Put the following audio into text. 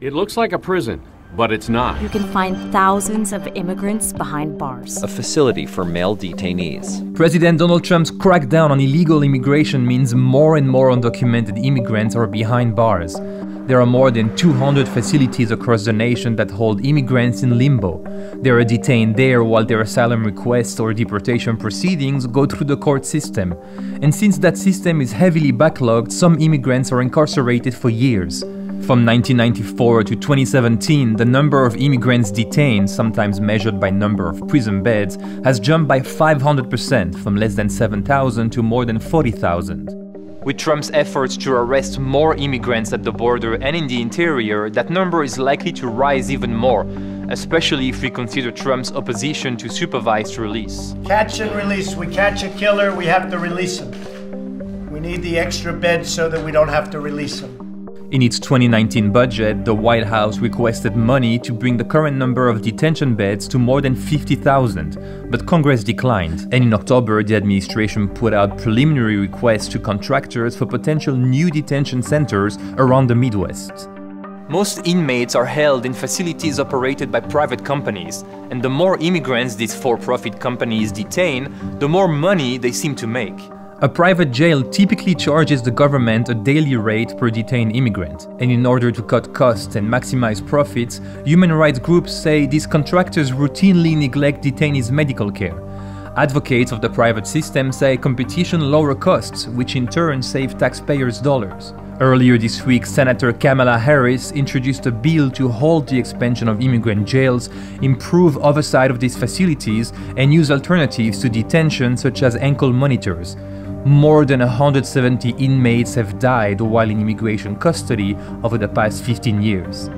It looks like a prison, but it's not. You can find thousands of immigrants behind bars. A facility for male detainees. President Donald Trump's crackdown on illegal immigration means more and more undocumented immigrants are behind bars. There are more than 200 facilities across the nation that hold immigrants in limbo. They are detained there while their asylum requests or deportation proceedings go through the court system. And since that system is heavily backlogged, some immigrants are incarcerated for years. From 1994 to 2017, the number of immigrants detained, sometimes measured by number of prison beds, has jumped by 500%, from less than 7,000 to more than 40,000. With Trump's efforts to arrest more immigrants at the border and in the interior, that number is likely to rise even more, especially if we consider Trump's opposition to supervised release. Catch and release. We catch a killer, we have to release him. We need the extra beds so that we don't have to release him. In its 2019 budget, the White House requested money to bring the current number of detention beds to more than 50,000, but Congress declined. And in October, the administration put out preliminary requests to contractors for potential new detention centers around the Midwest. Most inmates are held in facilities operated by private companies, and the more immigrants these for-profit companies detain, the more money they seem to make. A private jail typically charges the government a daily rate per detained immigrant, and in order to cut costs and maximize profits, human rights groups say these contractors routinely neglect detainees' medical care. Advocates of the private system say competition lowers costs, which in turn save taxpayers' dollars. Earlier this week, Senator Kamala Harris introduced a bill to halt the expansion of immigrant jails, improve oversight of these facilities, and use alternatives to detention such as ankle monitors. More than 170 inmates have died while in immigration custody over the past 15 years.